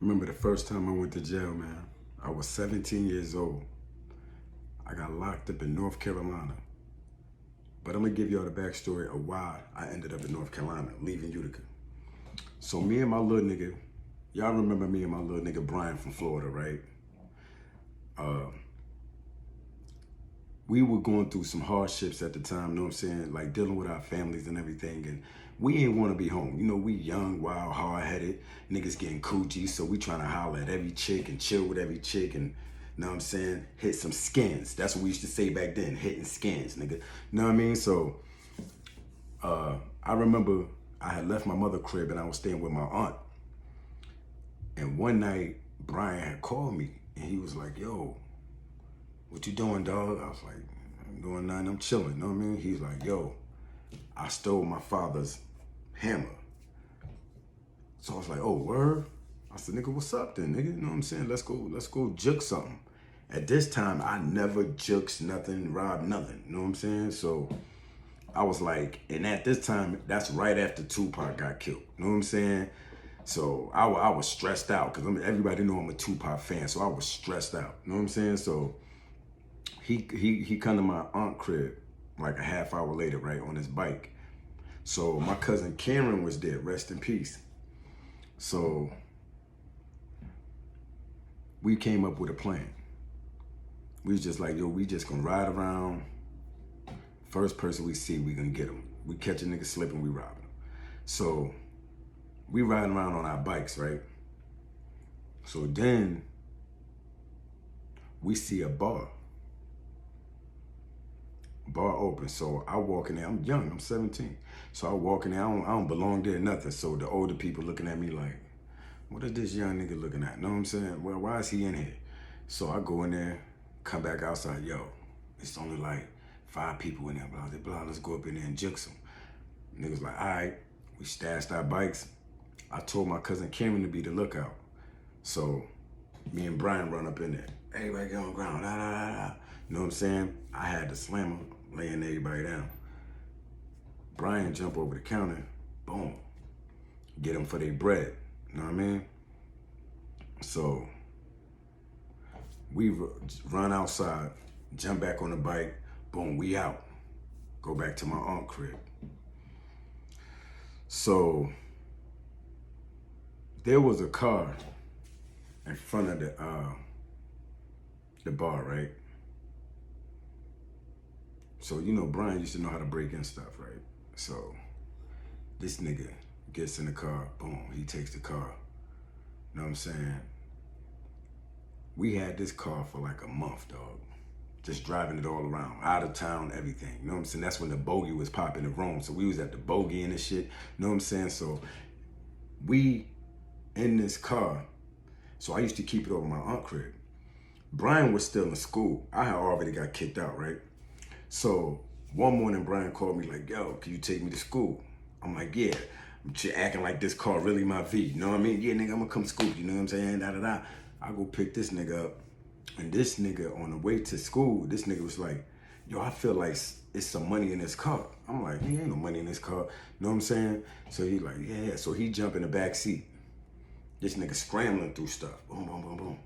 Remember the first time I went to jail, man. I was 17 years old. I got locked up in North Carolina. But I'm gonna give y'all the backstory of why I ended up in North Carolina, leaving Utica. So me and my little nigga, y'all remember me and my little nigga Brian from Florida, right? We were going through some hardships at the time, you know what I'm saying? Like dealing with our families and everything. And we ain't want to be home. You know, we young, wild, hard-headed, niggas getting coochie. So we trying to holler at every chick and chill with every chick and, you know what I'm saying? Hit some skins. That's what we used to say back then, hitting skins, nigga. You know what I mean? So I remember I had left my mother's crib and I was staying with my aunt. And one night, Brian had called me and he was like, yo, what you doing, dog? I was like, I'm doing nothing, I'm chilling, you know what I mean? He's like, yo, I stole my father's hammer. So I was like, oh, word? I said, nigga, what's up then, nigga? You know what I'm saying? Let's go juke something. At this time, I never jukes nothing, robbed nothing, you know what I'm saying? So I was like, and at this time, that's right after Tupac got killed, you know what I'm saying? So I was stressed out, because everybody know I'm a Tupac fan, so I was stressed out, you know what I'm saying? So he come to my aunt crib like a half hour later, right, on his bike. So my cousin Cameron was there, rest in peace. So we came up with a plan. We was just like, yo, we just gonna ride around. First person we see, we gonna get him. We catch a nigga slipping, we rob him. So we riding around on our bikes, right? So then we see a bar open. So I walk in there, I'm young, I'm 17. So I walk in there, I don't belong there, nothing. So the older people looking at me like, what is this young nigga looking at? Know what I'm saying? Well, why is he in here? So I go in there, come back outside, yo, it's only like 5 people in there, blah, blah, blah, let's go up in there and juke some. Niggas like, all right, we stashed our bikes. I told my cousin Cameron to be the lookout. So me and Brian run up in there. Everybody get on the ground, da, da, da, da. You know what I'm saying? I had the slammer laying everybody down. Brian jump over the counter, boom, get them for their bread. You know what I mean? So we run outside, jump back on the bike, boom, we out. Go back to my aunt's crib. So there was a car in front of the bar, right? So, you know, Brian used to know how to break in stuff, right? So this nigga gets in the car, boom, he takes the car. You know what I'm saying? We had this car for like a month, dog. Just driving it all around, out of town, everything. You know what I'm saying? That's when the bogey was popping in Rome. So we was at the bogey and this shit. You know what I'm saying? So we in this car. So I used to keep it over my aunt's crib. Brian was still in school. I had already got kicked out, right? So one morning, Brian called me like, yo, can you take me to school? I'm like, yeah. I'm acting like this car really my V. You know what I mean? Yeah, nigga, I'm gonna come to school. You know what I'm saying? Da, da, da. I go pick this nigga up. And this nigga, on the way to school, this nigga was like, yo, I feel like it's some money in this car. I'm like, ain't no money in this car. You know what I'm saying? So he like, yeah. So he jump in the back seat. This nigga scrambling through stuff. Boom, boom, boom, boom.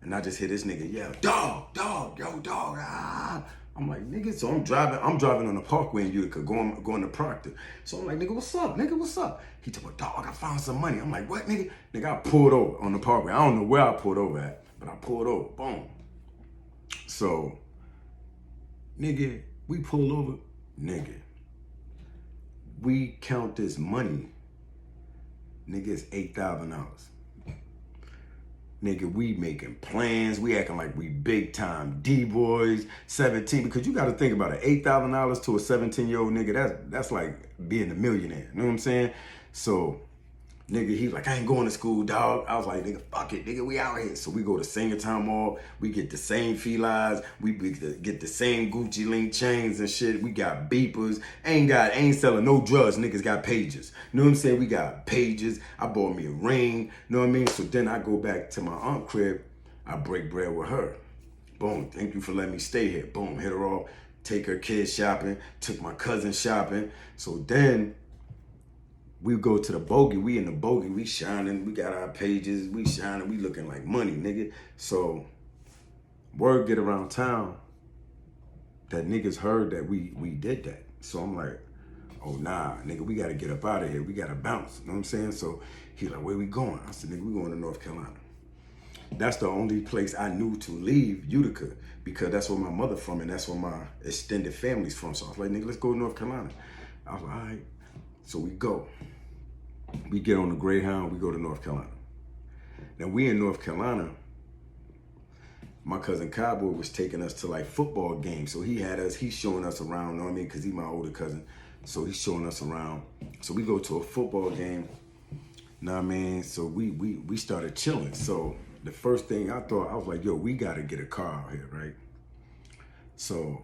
And I just hear this nigga yell, dog, yo, dog, ah. I'm like, nigga, so I'm driving on the parkway in Utica, going to Proctor. So I'm like, nigga, what's up? Nigga, what's up? He told me, dog, I found some money. I'm like, what, nigga? Nigga, I pulled over on the parkway. I don't know where I pulled over at, but I pulled over, boom. So, nigga, we pulled over, nigga. We count this money, nigga, it's $8,000. Nigga, we making plans. We acting like we big time D-boys, 17. Because you got to think about it. $8,000 to a 17-year-old nigga, that's like being a millionaire. You know what I'm saying? So, nigga, he like, I ain't going to school, dog. I was like, nigga, fuck it, nigga, we out here. So we go to Singertown Mall. We get the same felines. We get the same Gucci link chains and shit. We got beepers. Ain't selling no drugs. Niggas got pages. You know what I'm saying? We got pages. I bought me a ring. You know what I mean? So then I go back to my aunt's crib. I break bread with her. Boom, thank you for letting me stay here. Boom, hit her off. Take her kids shopping. Took my cousin shopping. So then we go to the bogey, we in the bogey, we shining, we got our pages, we shining, we looking like money, nigga. So word get around town that niggas heard that we did that. So I'm like, oh nah, nigga, we gotta get up out of here. We gotta bounce. You know what I'm saying? So he like, where we going? I said, nigga, we going to North Carolina. That's the only place I knew to leave, Utica, because that's where my mother from and that's where my extended family's from. So I was like, nigga, let's go to North Carolina. I was like, all right. So we go. We get on the Greyhound, we go to North Carolina. Now we in North Carolina, my cousin Cowboy was taking us to like football games. So he's showing us around, you know what I mean? Cause he's my older cousin. So he's showing us around. So we go to a football game, you know what I mean? So we started chilling. So the first thing I thought, I was like, yo, we gotta get a car out here, right? So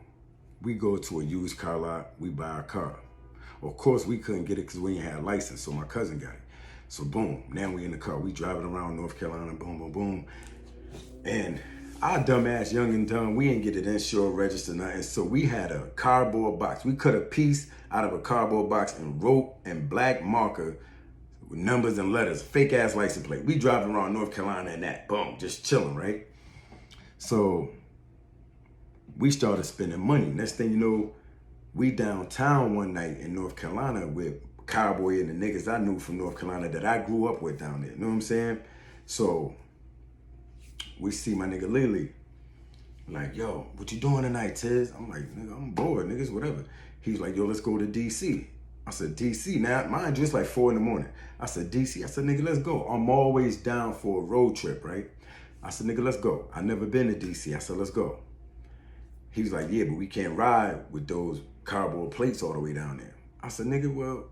we go to a used car lot, we buy a car. Of course, we couldn't get it because we didn't have a license, so my cousin got it. So boom, now we in the car, we driving around North Carolina, boom, boom, boom. And our dumbass, young and dumb, we ain't get it insured, registered, nothing. So we had a cardboard box. We cut a piece out of a cardboard box and wrote in black marker with numbers and letters, fake ass license plate. We driving around North Carolina and that, boom, just chilling, right? So we started spending money. Next thing you know, we downtown one night in North Carolina with Cowboy and the niggas I knew from North Carolina that I grew up with down there. You know what I'm saying? So we see my nigga Lily. Like, yo, what you doing tonight, Tiz? I'm like, nigga, I'm bored, niggas, whatever. He's like, yo, let's go to DC. I said, DC? Now, mind you, it's like 4 a.m. I said, DC? I said, nigga, let's go. I'm always down for a road trip, right? I said, nigga, let's go. I never been to DC. I said, let's go. He was like, yeah, but we can't ride with those cardboard plates all the way down there. I said, nigga, well,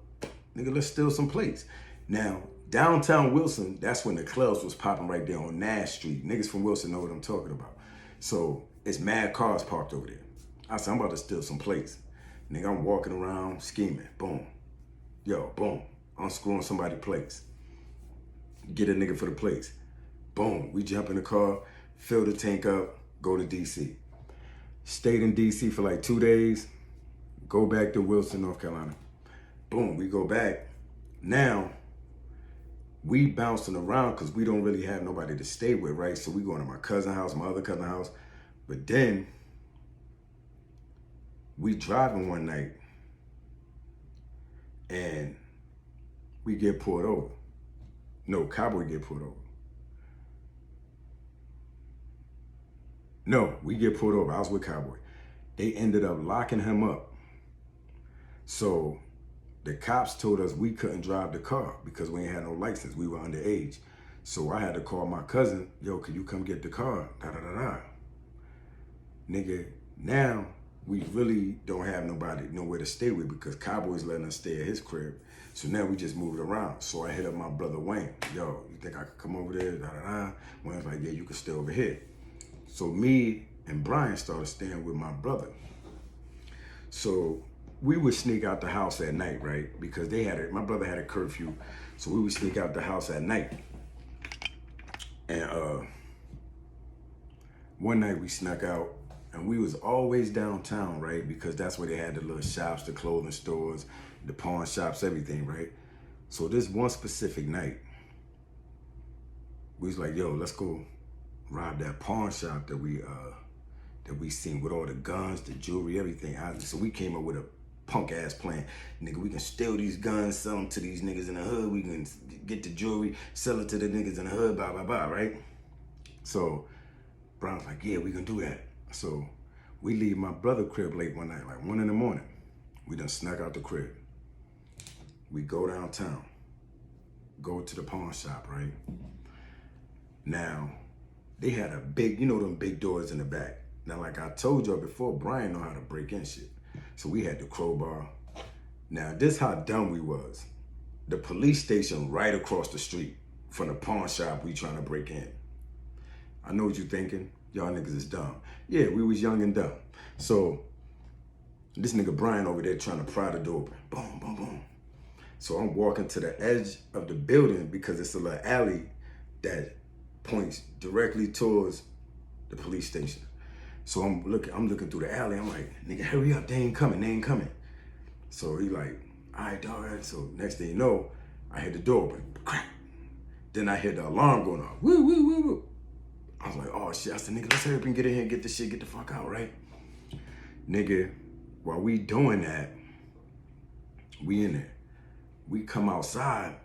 nigga, let's steal some plates. Now, downtown Wilson, that's when the clubs was popping right there on Nash Street. Niggas from Wilson know what I'm talking about. So it's mad cars parked over there. I said, I'm about to steal some plates. Nigga, I'm walking around scheming. Boom. Yo, boom. Unscrewing somebody's plates. Get a nigga for the plates. Boom. We jump in the car, fill the tank up, go to DC. Stayed in DC for like 2 days. Go back to Wilson, North Carolina. Boom, we go back. Now, we bouncing around because we don't really have nobody to stay with, right? So we going to my cousin's house, my other cousin's house. But then, we driving one night and we get pulled over. No, Cowboy get pulled over. No, we get pulled over. I was with Cowboy. They ended up locking him up. So the cops told us we couldn't drive the car because we ain't had no license. We were underage. So I had to call my cousin, yo, can you come get the car? Da da da da. Nigga, now we really don't have nowhere to stay with because Cowboy's letting us stay at his crib. So now we just moved around. So I hit up my brother Wayne. Yo, you think I could come over there? Da da da. Wayne's like, yeah, you can stay over here. So me and Brian started staying with my brother. So we would sneak out the house at night, right? Because my brother had a curfew. So we would sneak out the house at night. And one night we snuck out and we was always downtown, right? Because that's where they had the little shops, the clothing stores, the pawn shops, everything, right? So this one specific night, we was like, yo, let's go rob that pawn shop that we seen with all the guns, the jewelry, everything. So we came up with a punk ass plan. Nigga, we can steal these guns, sell them to these niggas in the hood. We can get the jewelry, sell it to the niggas in the hood, blah, blah, blah, right? So Brown's like, yeah, we can do that. So we leave my brother crib late one night, like 1 a.m. We done snuck out the crib. We go downtown, go to the pawn shop, right? Now, they had a big, you know them big doors in the back. Now, like I told y'all before, Brian know how to break in shit. So we had the crowbar. Now, this how dumb we was. The police station right across the street from the pawn shop we trying to break in. I know what you thinking. Y'all niggas is dumb. Yeah, we was young and dumb. So this nigga Brian over there trying to pry the door open. Boom, boom, boom. So I'm walking to the edge of the building because it's a little alley that points directly towards the police station. So I'm looking through the alley. I'm like, nigga, hurry up. They ain't coming. So he like, All right, dog. All right. So next thing you know, I hear the door open. Crack. Then I hear the alarm going off. Woo, woo, woo, woo. I was like, oh shit. I said, nigga, let's hurry up and get in here and get this shit, get the fuck out, right? Nigga, while we doing that, we in there. We come outside,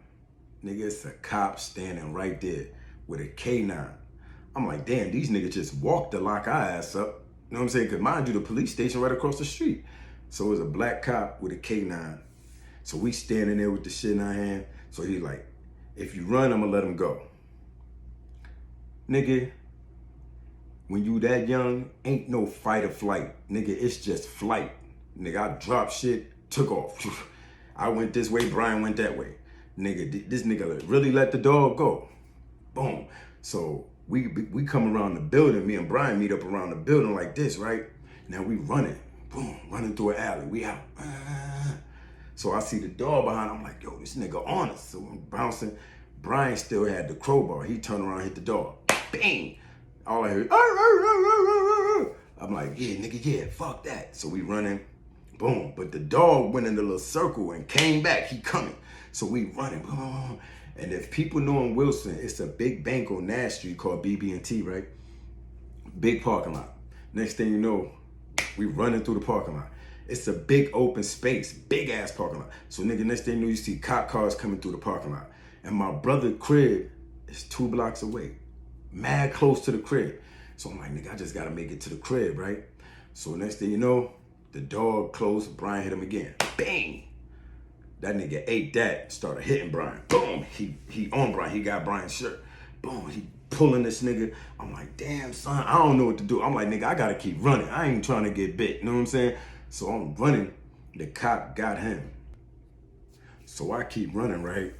nigga, it's a cop standing right there with a K9. I'm like, damn, these niggas just walked to lock our ass up. You know what I'm saying? Because mind you, the police station right across the street. So it was a black cop with a K9. So we standing there with the shit in our hand. So he like, if you run, I'm gonna let him go. Nigga, when you that young, ain't no fight or flight. Nigga, it's just flight. Nigga, I dropped shit, took off. I went this way, Brian went that way. Nigga, this nigga really let the dog go. Boom. So we come around the building, me and Brian meet up around the building like this, right? Now we running, boom, running through an alley, we out. So I see the dog behind, I'm like, yo, this nigga on us. So I'm bouncing. Brian still had the crowbar. He turned around, hit the dog. Bang! All I heard, I'm like, yeah, nigga, yeah, fuck that. So we running, boom. But the dog went in the little circle and came back. He coming. So we running, boom. And if people know in Wilson, it's a big bank on Nash Street called BB&T, right? Big parking lot. Next thing you know, we running through the parking lot. It's a big open space, big ass parking lot. So nigga, next thing you know, you see cop cars coming through the parking lot. And my brother's crib is 2 blocks away, mad close to the crib. So I'm like, nigga, I just gotta make it to the crib, right? So next thing you know, the dog closed, Brian hit him again. Bang! That nigga ate that, started hitting Brian. Boom, he on Brian, he got Brian's shirt. Boom, he pulling this nigga. I'm like, damn son, I don't know what to do. I'm like, nigga, I gotta keep running. I ain't trying to get bit, you know what I'm saying? So I'm running, the cop got him. So I keep running, right?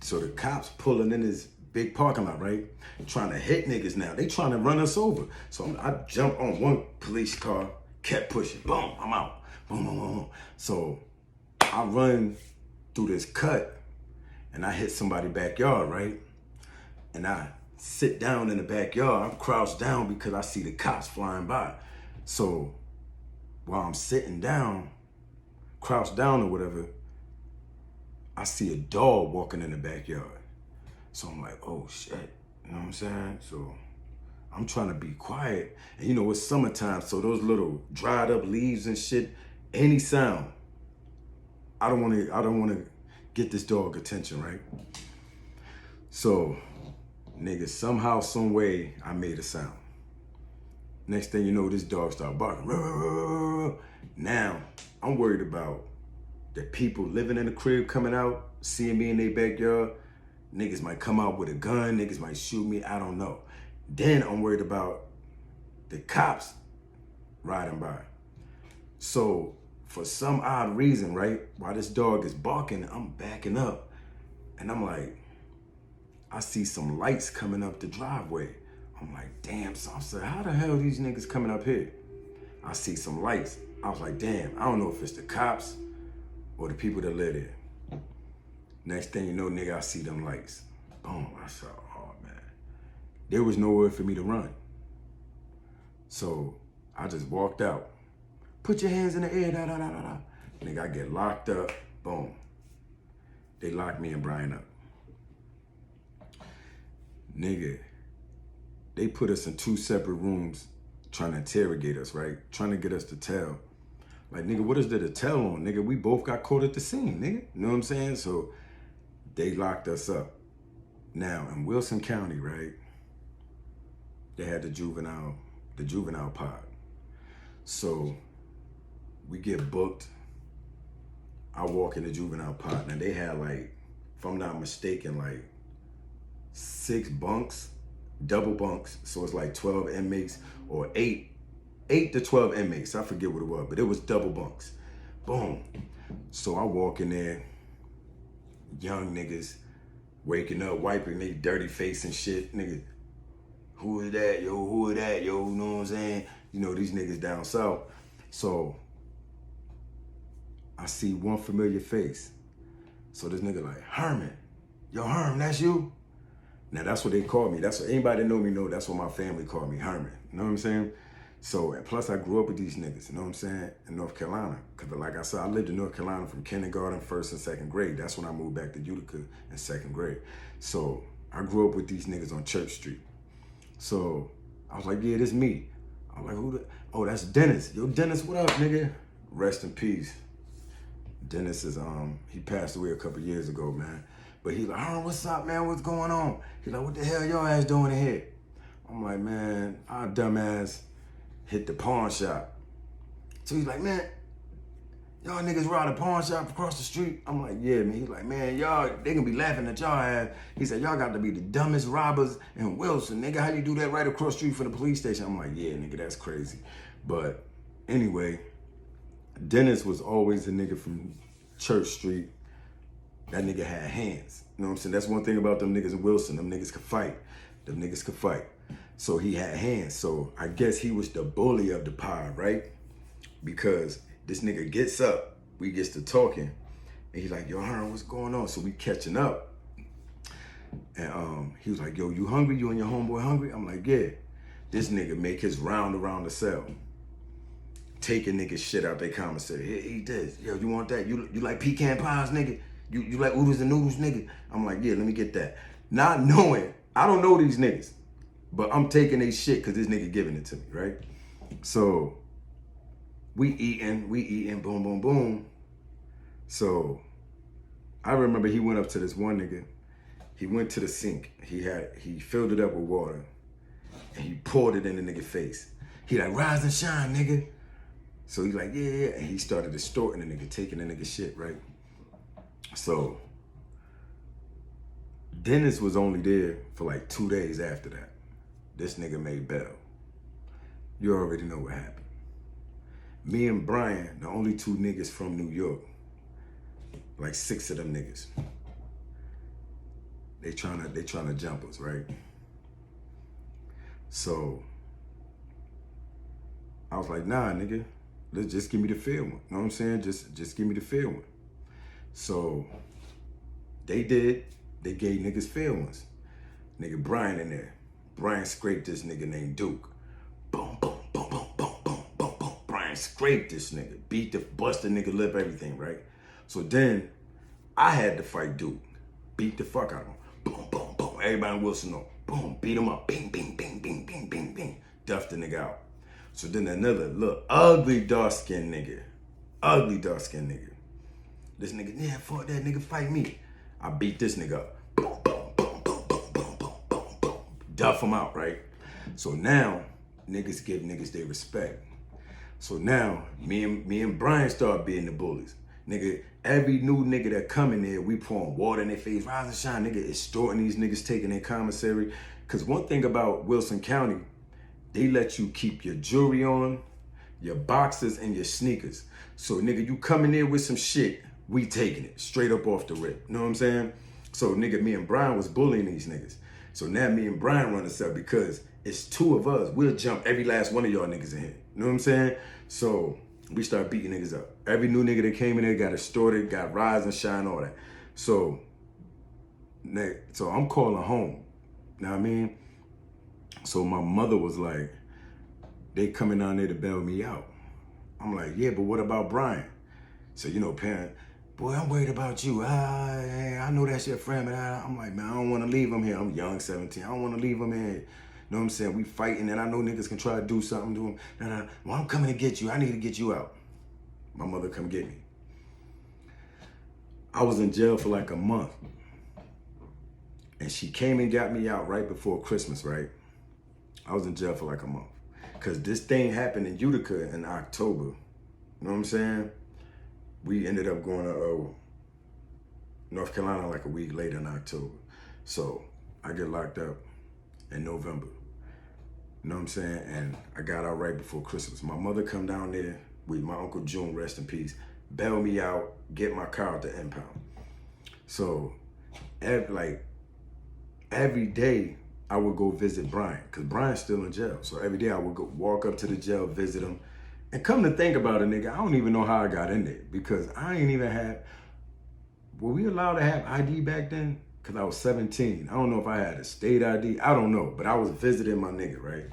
So the cops pulling in this big parking lot, right? Trying to hit niggas now. They trying to run us over. So I jump on one police car, kept pushing. Boom, I'm out. Boom, boom, boom. So I run through this cut and I hit somebody's backyard, right? And I sit down in the backyard. I'm crouched down because I see the cops flying by. So while I'm sitting down, crouched down or whatever, I see a dog walking in the backyard. So I'm like, oh shit, you know what I'm saying? So I'm trying to be quiet. And you know, it's summertime, so those little dried up leaves and shit, any sound, I don't wanna get this dog attention, right? So, nigga, somehow, some way, I made a sound. Next thing you know, this dog started barking. Now, I'm worried about the people living in the crib coming out, seeing me in their backyard. Niggas might come out with a gun, niggas might shoot me, I don't know. Then I'm worried about the cops riding by. So for some odd reason, right, while this dog is barking, I'm backing up and I'm like, I see some lights coming up the driveway. I'm like, damn, so I said, how the hell are these niggas coming up here? I see some lights. I was like, damn, I don't know if it's the cops or the people that live there. Next thing you know, nigga, I see them lights. Boom, I saw, oh man. There was nowhere for me to run. So I just walked out. Put your hands in the air, da da da da da. Nigga, I get locked up, boom. They locked me and Brian up. Nigga, they put us in 2 separate rooms trying to interrogate us, right? Trying to get us to tell. Like, nigga, what is there to tell on? Nigga, we both got caught at the scene, nigga. You know what I'm saying? So they locked us up. Now, in Wilson County, right, they had the juvenile pod. So we get booked. I walk in the juvenile pod, and they had, like, if I'm not mistaken, like 6 bunks, double bunks. So it's like 12 inmates or 8 to 12 inmates. I forget what it was, but it was double bunks. Boom. So I walk in there, young niggas waking up, wiping their dirty face and shit. Nigga, who is that? Yo, who is that? Yo, you know what I'm saying? You know, these niggas down south. So I see one familiar face. So this nigga like, Herman. Yo, Herm, that's you? Now that's what they call me. That's what anybody that know me know, that's what my family call me, Herman. You know what I'm saying? So, and plus I grew up with these niggas, you know what I'm saying, in North Carolina. Because like I said, I lived in North Carolina from kindergarten, first and second grade. That's when I moved back to Utica in second grade. So I grew up with these niggas on Church Street. So I was like, yeah, this me. I'm like, who the, oh, that's Dennis. Yo, Dennis, what up, nigga? Rest in peace. Dennis is, he passed away a couple years ago, man. But he like, oh, what's up, man? What's going on? He like, what the hell your ass doing in here? I'm like, man, our dumbass hit the pawn shop. So he's like, man, y'all niggas robbed a pawn shop across the street. I'm like, yeah, man. He's like, man, y'all, they gonna be laughing at y'all ass. He said, y'all got to be the dumbest robbers in Wilson, nigga. How you do that right across the street from the police station? I'm like, yeah, nigga, that's crazy. But anyway, Dennis was always a nigga from Church Street. That nigga had hands. You know what I'm saying? That's one thing about them niggas in Wilson. Them niggas could fight. Them niggas could fight. So he had hands. So I guess he was the bully of the pod, right? Because this nigga gets up, we gets to talking, and he's like, yo, Herm, what's going on? So we catching up. And he was like, yo, you hungry? You and your homeboy hungry? I'm like, yeah. This nigga make his round around the cell. Taking niggas shit out their commissary. Here, eat this. Yo, you want that? You like pecan pies, nigga? You like oodles and noodles, nigga? I'm like, yeah, let me get that. Not knowing, I don't know these niggas, but I'm taking they shit because this nigga giving it to me, right? So we eating, boom, boom, boom. So I remember he went up to this one nigga. He went to the sink. He filled it up with water and he poured it in the nigga face. He like, rise and shine, nigga. So he's like, yeah. And he started extorting the nigga, taking the nigga shit, right? So Dennis was only there for like 2 days after that. This nigga made bail. You already know what happened. Me and Brian, the only two niggas from New York, like 6 of them niggas. They trying to jump us, right? So I was like, nah, nigga, let's just give me the fair one. You know what I'm saying? Just give me the fair one. So they did. They gave niggas fair ones. Nigga Brian in there. Brian scraped this nigga named Duke. Boom, boom, boom, boom, boom, boom, boom, boom. Brian scraped this nigga. Beat the, bust the nigga lip, everything, right? So then I had to fight Duke. Beat the fuck out of him. Boom, boom, boom. Everybody in Wilson know. Boom, beat him up. Bing, bing, bing, bing, bing, bing, bing. Duffed the nigga out. So then another little ugly dark-skinned nigga. Ugly dark-skinned nigga. This nigga, yeah, fuck that nigga, fight me. I beat this nigga up. Boom, boom, boom, boom, boom, boom, boom, boom, boom. Duff him out, right? So now, niggas give niggas their respect. So now, me and Brian start being the bullies. Nigga, every new nigga that come in there, we pouring water in their face, rise and shine, nigga, extorting these niggas, taking their commissary. Cause one thing about Wilson County, they let you keep your jewelry on, your boxers, and your sneakers. So nigga, you come in there with some shit, we taking it straight up off the rip. You know what I'm saying? So nigga, me and Brian was bullying these niggas. So now me and Brian run this up because it's 2 of us. We'll jump every last one of y'all niggas in here. You know what I'm saying? So we start beating niggas up. Every new nigga that came in there got extorted, got rise and shine, all that. So I'm calling home. You know what I mean? So my mother was like, they coming down there to bail me out. I'm like, yeah, but what about Brian? So, you know, parent, boy, I'm worried about you. I know that's your friend, but I'm like, man, I don't want to leave him here. I'm young, 17. I don't want to leave him here. You know what I'm saying? We fighting, and I know niggas can try to do something to him. Well, I'm coming to get you. I need to get you out. My mother come get me. I was in jail for like a month. And she came and got me out right before Christmas, right? I was in jail for like a month. Because this thing happened in Utica in October. You know what I'm saying? We ended up going to North Carolina like a week later in October. So I get locked up in November. You know what I'm saying? And I got out right before Christmas. My mother come down there with my Uncle June, rest in peace, bail me out, get my car at the impound. So every day I would go visit Brian, because Brian's still in jail. So every day I would go walk up to the jail, visit him. And come to think about it, nigga, I don't even know how I got in there, because I ain't even had, were we allowed to have ID back then? Because I was 17. I don't know if I had a state ID. I don't know, but I was visiting my nigga, right?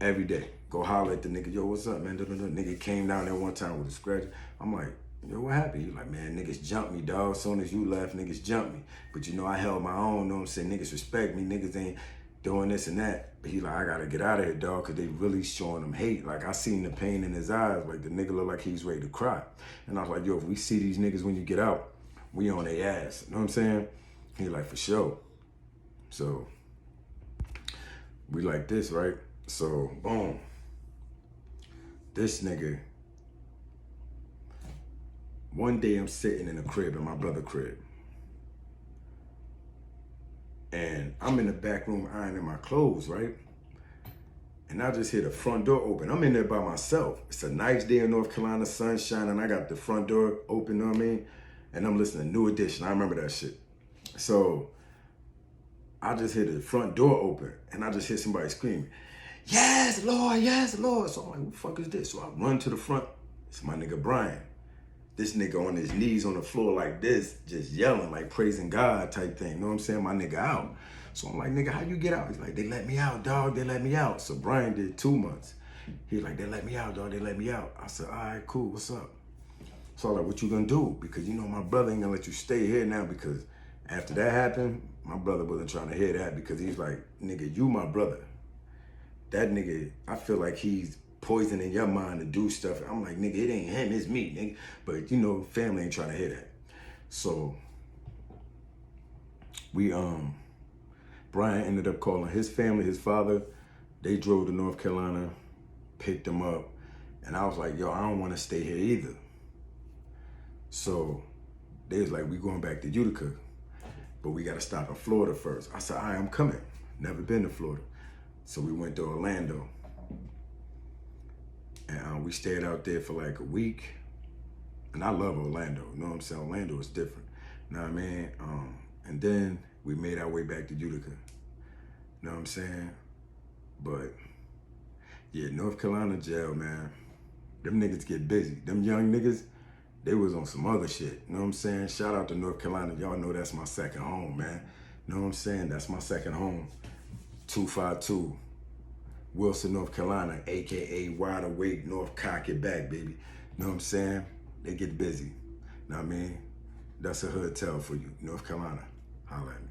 Every day. Go holler at the nigga, yo, what's up, man? Nigga came down there one time with a scratch. I'm like, yo, what happened? He like, man, niggas jumped me, dog. As soon as you left, niggas jumped me. But you know, I held my own, know what I'm saying? Niggas respect me, niggas ain't doing this and that. But he like, I gotta get out of here, dog, cause they really showing him hate. Like, I seen the pain in his eyes. Like, the nigga look like he's ready to cry. And I was like, yo, if we see these niggas when you get out, we on their ass. You know what I'm saying? He like, for sure. So, we like this, right? So, boom. This nigga, one day I'm sitting in a crib, in my brother's crib. And I'm in the back room ironing my clothes, right? And I just hear the front door open. I'm in there by myself. It's a nice day in North Carolina, sunshine, and I got the front door open, you know what I mean? And I'm listening to New Edition. I remember that shit. So I just hear the front door open, and I just hear somebody screaming, yes, Lord, yes, Lord. So I'm like, who the fuck is this? So I run to the front. It's my nigga Brian. This nigga on his knees on the floor like this, just yelling, like praising God type thing. You know what I'm saying? My nigga out. So I'm like, nigga, how you get out? He's like, they let me out, dog. They let me out. So Brian did 2 months. He's like, they let me out, dog. They let me out. I said, all right, cool. What's up? So I'm like, what you gonna do? Because you know my brother ain't gonna let you stay here now, because after that happened, my brother wasn't trying to hear that, because he's like, nigga, you my brother. That nigga, I feel like he's poisoning your mind to do stuff. I'm like, nigga, it ain't him, it's me, nigga. But you know, family ain't trying to hear that. So we, Brian ended up calling his family, his father. They drove to North Carolina, picked him up. And I was like, yo, I don't want to stay here either. So they was like, we going back to Utica, but we got to stop in Florida first. I said, all right, I'm coming. Never been to Florida. So we went to Orlando. And we stayed out there for like a week. And I love Orlando, you know what I'm saying? Orlando is different, you know what I mean? And then we made our way back to Utica, you know what I'm saying? But yeah, North Carolina jail, man, them niggas get busy. Them young niggas, they was on some other shit, you know what I'm saying? Shout out to North Carolina. Y'all know that's my second home, man. You know what I'm saying? That's my second home. 252. Wilson, North Carolina, AKA Wide Awake, North Cock It Back, baby. You know what I'm saying? They get busy. You know what I mean? That's a hood tell for you. North Carolina. Holla at me.